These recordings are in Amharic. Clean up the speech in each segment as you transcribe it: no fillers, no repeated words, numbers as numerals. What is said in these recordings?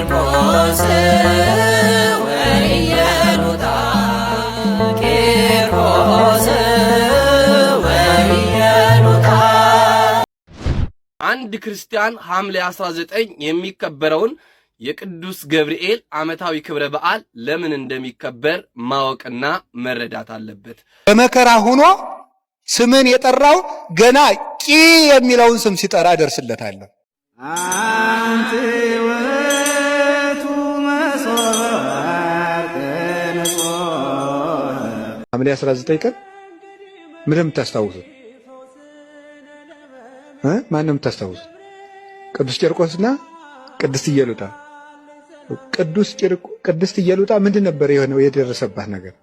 ቂርቆስ ወኢየሉጣ ቂርቆስ ወኢየሉጣ። አንድ ክርስቲያን ሐምሌ 19 የሚከበረውን የቅዱስ ገብርኤል ዓመታዊ ክብረ በዓል ለምን እንደሚከበር ማወቅና መረዳት አለበት። በመከራ ሆኖ ስምን የጠራው ገና ቂ የሚለውን ስም ሲጠራ ደርስለታለሁ። አንተ ወቱ መስዋዕት ሐምሌ 19 ቀን ምንም ታስታውሱት ማንም ታስታውሱ? ቅዱስ ቂርቆስና ቅድስት ኢየሉጣ። ቅድስት ኢየሉጣ ምንድን ነበር የሆነው? የደረሰባት ነገር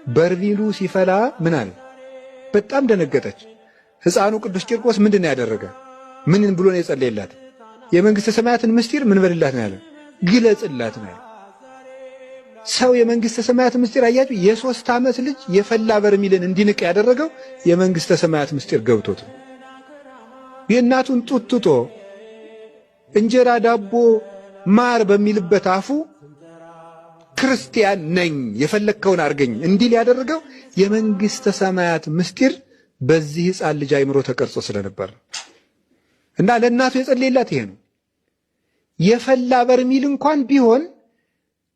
በርሚሉ ሲፈላ ምን አለ? በጣም ደነገጠች። ሕፃኑ ቅዱስ ቂርቆስ ምንድን ነው ያደረገ? ምን ብሎ ነው የጸለየላት? የመንግስተ ሰማያትን ምስጢር ምን በልላት ነው ያለ? ግለጽላት ነው ያለ። ሰው የመንግስተ ሰማያት ምስጢር አያችሁ፣ የ3 ዓመት ልጅ የፈላ በርሚልን እንዲንቅ ያደረገው የመንግስተ ሰማያት ምስጢር ገብቶት ነው። የእናቱን ጡት ትቶ እንጀራ ዳቦ ማር በሚልበት አፉ ክርስቲያን ነኝ የፈለከውን አርገኝ እንዲል ያደረገው የመንግስተ ሰማያት ምስጢር በዚህ ሕፃን ልጅ አይምሮ ተቀርጾ ስለነበር እና ለእናቱ የጸለየላት ይሄ ነው። የፈላ በርሚል እንኳን ቢሆን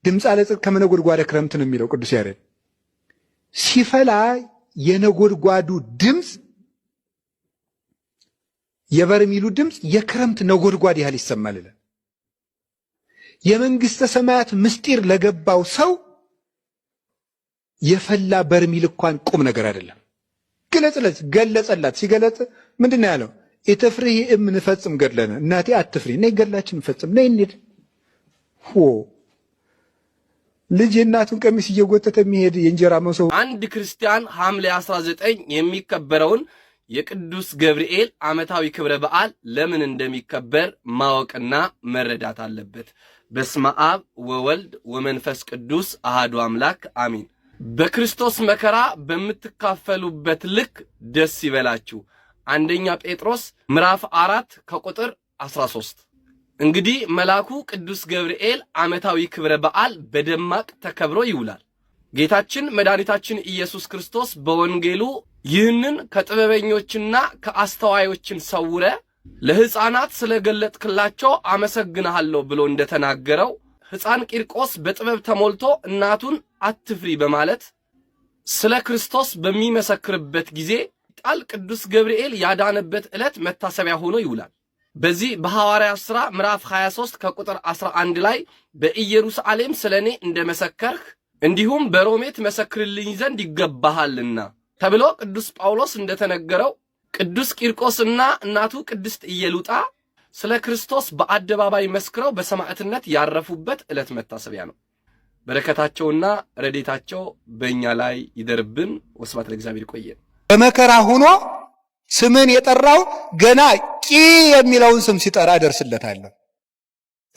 ድምፅ አለጽድቅ ከመነጎድጓደ ክረምት ነው የሚለው ቅዱስ ያሬድ። ሲፈላ የነጎድጓዱ ድምፅ የበርሚሉ ድምፅ የክረምት ነጎድጓድ ያህል ይሰማል ይላል። የመንግስተ ሰማያት ምስጢር ለገባው ሰው የፈላ በርሚል እንኳን ቁም ነገር አይደለም። ገለጸላት። ሲገለጽ ምንድን ነው ያለው? ኢትፍሪ እንፈጽም ገድለነ፣ እናቴ አትፍሪ፣ ነይ ገድላችን እንፈጽም፣ ነይ እንሂድ። ልጅ የእናቱን ቀሚስ እየጎተተ የሚሄድ የእንጀራ መሶብ። አንድ ክርስቲያን ሐምሌ 19 የሚከበረውን የቅዱስ ገብርኤል ዓመታዊ ክብረ በዓል ለምን እንደሚከበር ማወቅና መረዳት አለበት። በስመ አብ ወወልድ ወመንፈስ ቅዱስ አሃዱ አምላክ አሚን። በክርስቶስ መከራ በምትካፈሉበት ልክ ደስ ይበላችሁ። አንደኛ ጴጥሮስ ምዕራፍ 4 ከቁጥር 13። እንግዲህ መልአኩ ቅዱስ ገብርኤል ዓመታዊ ክብረ በዓል በደማቅ ተከብሮ ይውላል። ጌታችን መድኃኒታችን ኢየሱስ ክርስቶስ በወንጌሉ ይህንን ከጥበበኞችና ከአስተዋዮችን ሰውረ ለሕፃናት ስለገለጥክላቸው አመሰግንሃለሁ ብሎ እንደተናገረው ሕፃን ቂርቆስ በጥበብ ተሞልቶ እናቱን አትፍሪ በማለት ስለ ክርስቶስ በሚመሰክርበት ጊዜ ጣል ቅዱስ ገብርኤል ያዳነበት ዕለት መታሰቢያ ሆኖ ይውላል። በዚህ በሐዋርያት ሥራ ምዕራፍ 23 ከቁጥር 11 ላይ በኢየሩሳሌም ስለኔ እንደመሰከርህ እንዲሁም በሮሜ ትመሰክርልኝ ዘንድ ይገባሃልና ተብሎ ቅዱስ ጳውሎስ እንደተነገረው ቅዱስ ቂርቆስና እናቱ ቅድስት ኢየሉጣ ስለ ክርስቶስ በአደባባይ መስክረው በሰማዕትነት ያረፉበት ዕለት መታሰቢያ ነው። በረከታቸውና ረዴታቸው በእኛ ላይ ይደርብን። ወስብሐት ለእግዚአብሔር። ይቆየን። በመከራ ሆኖ ስምን የጠራው ገና ቂ የሚለውን ስም ሲጠራ ደርስለታለሁ።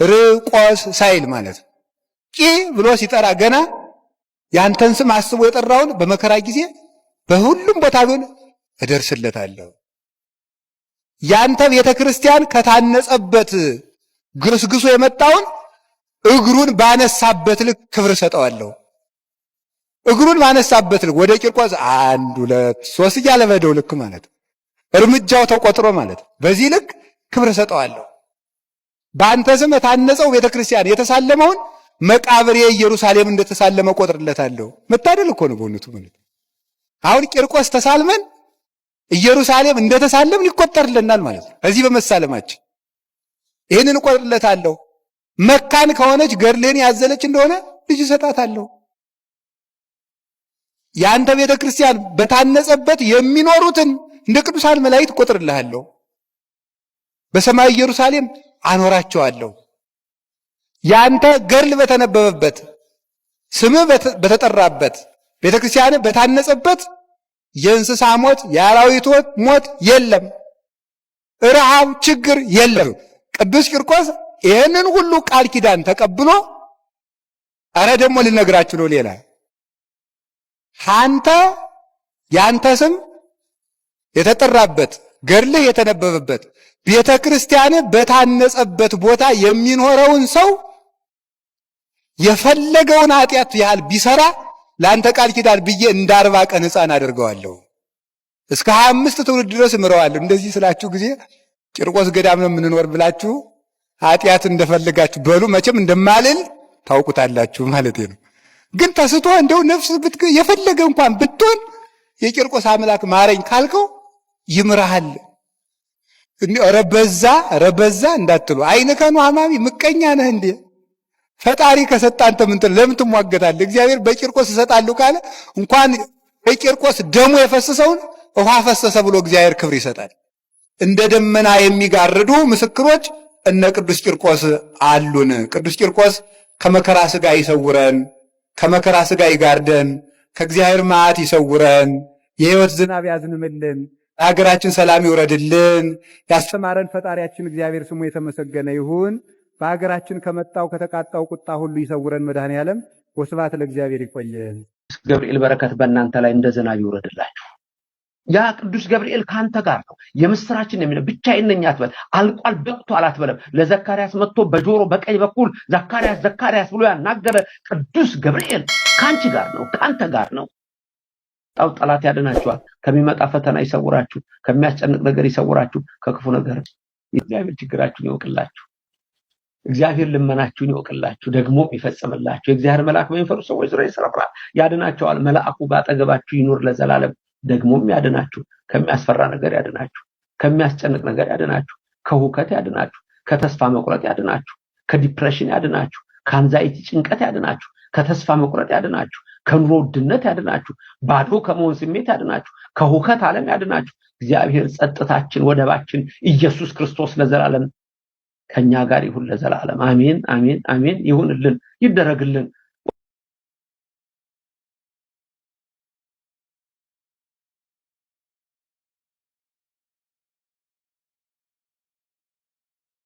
ርቆስ ሳይል ማለት ቂ ብሎ ሲጠራ ገና ያንተን ስም አስቦ የጠራውን በመከራ ጊዜ በሁሉም ቦታ ቢሆን እደርስለታለሁ። ያንተ ቤተ ክርስቲያን ከታነጸበት ግስግሶ የመጣውን እግሩን ባነሳበት ልክ ክብር ሰጠዋለሁ። እግሩን ባነሳበት ልክ ወደ ቂርቆስ 1 2 3 እያለ በደው ልክ ማለት እርምጃው ተቆጥሮ ማለት በዚህ ልክ ክብር ሰጠዋለሁ። በአንተ ስም የታነጸው ቤተ ክርስቲያን የተሳለመውን መቃብሬ ኢየሩሳሌም እንደተሳለመ ቆጥርለታለሁ። መታደል እኮ ነው በእውነቱ ማለት። አሁን ቂርቆስ ተሳልመን ኢየሩሳሌም እንደተሳለምን ይቆጠርልናል ማለት ነው። እዚህ በመሳለማችን ይህንን እቆጥርለታለሁ። መካን ከሆነች ገድልህን ያዘለች እንደሆነ ልጅ እሰጣታለሁ። የአንተ ቤተ ክርስቲያን በታነጸበት የሚኖሩትን እንደ ቅዱሳን መላእክት እቆጥርልሃለሁ። በሰማይ ኢየሩሳሌም አኖራቸዋለሁ። ያንተ ገድል በተነበበበት ስምህ በተጠራበት ቤተ ክርስቲያን በታነጸበት የእንስሳ ሞት የአራዊት ሞት የለም፣ ረሃብ ችግር የለም። ቅዱስ ቂርቆስ ይህንን ሁሉ ቃል ኪዳን ተቀብሎ አረ ደግሞ ልነግራችሁ ነው ሌላ አንተ ያንተ ስም የተጠራበት ገድልህ የተነበበበት ቤተ ክርስቲያን በታነጸበት ቦታ የሚኖረውን ሰው የፈለገውን ኃጢአት ያህል ቢሰራ ለአንተ ቃል ኪዳን ብዬ እንደ 40 ቀን ሕፃን አድርገዋለሁ፣ እስከ 25 ትውልድ ድረስ እምረዋለሁ። እንደዚህ ስላችሁ ጊዜ ቂርቆስ ገዳም ነው የምንኖር ብላችሁ ኃጢአት እንደፈለጋችሁ በሉ። መቼም እንደማልል ታውቁታላችሁ ማለት ነው። ግን ተስቶ እንደው ነፍስ የፈለገ እንኳን ብትሆን የቂርቆስ አምላክ ማረኝ ካልከው ይምርሃል። ረበዛ እንዳትሉ። አይንከኑ አማሚ ምቀኛ ነህ እንዴ? ፈጣሪ ከሰጣ አንተ ለምን ትሟገታለህ? እግዚአብሔር በቂርቆስ እሰጣለሁ ካለ እንኳን በቂርቆስ ደሙ የፈሰሰውን ውሃ ፈሰሰ ብሎ እግዚአብሔር ክብር ይሰጣል። እንደ ደመና የሚጋርዱ ምስክሮች እነ ቅዱስ ቂርቆስ አሉን። ቅዱስ ቂርቆስ ከመከራ ሥጋ ይሰውረን፣ ከመከራ ሥጋ ይጋርደን፣ ከእግዚአብሔር መዓት ይሰውረን፣ የሕይወት ዝናብ ያዝንምልን፣ ለሀገራችን ሰላም ይውረድልን። ያስተማረን ፈጣሪያችን እግዚአብሔር ስሙ የተመሰገነ ይሁን። በሀገራችን ከመጣው ከተቃጣው ቁጣ ሁሉ ይሰውረን መድኃኔዓለም። ወስብሐት ለእግዚአብሔር። ይቆየን። ገብርኤል በረከት በእናንተ ላይ እንደ ዝናብ ይውረድላችሁ። ያ ቅዱስ ገብርኤል ካንተ ጋር ነው። የምስራችን የሚለው ብቻዬን ነኝ አትበል፣ አልቋል በቅቷል አትበለም። ለዘካርያስ መጥቶ በጆሮ በቀኝ በኩል ዘካርያስ ብሎ ያናገረ ቅዱስ ገብርኤል ካንቺ ጋር ነው፣ ካንተ ጋር ነው። ጠላት ያድናችኋል። ከሚመጣ ፈተና ይሰውራችሁ፣ ከሚያስጨንቅ ነገር ይሰውራችሁ፣ ከክፉ ነገር እግዚአብሔር ችግራችሁን ይወቅላችሁ። እግዚአብሔር ልመናችሁን ይወቅላችሁ፣ ደግሞም ይፈጽምላችሁ። የእግዚአብሔር መልአክ በሚፈሩ ሰዎች ዙሪያ ይሰፍራል፣ ያድናቸዋል። መልአኩ ባጠገባችሁ ይኑር ለዘላለም፣ ደግሞም ያድናችሁ። ከሚያስፈራ ነገር ያድናችሁ፣ ከሚያስጨንቅ ነገር ያድናችሁ፣ ከሁከት ያድናችሁ፣ ከተስፋ መቁረጥ ያድናችሁ፣ ከዲፕሬሽን ያድናችሁ፣ ከአንዛይቲ ጭንቀት ያድናችሁ፣ ከተስፋ መቁረጥ ያድናችሁ፣ ከኑሮ ውድነት ያድናችሁ፣ ባዶ ከመሆን ስሜት ያድናችሁ፣ ከሁከት ዓለም ያድናችሁ። እግዚአብሔር ጸጥታችን፣ ወደባችን ኢየሱስ ክርስቶስ ለዘላለም ከኛ ጋር ይሁን ለዘላለም። አሜን አሜን አሜን። ይሁንልን፣ ይደረግልን።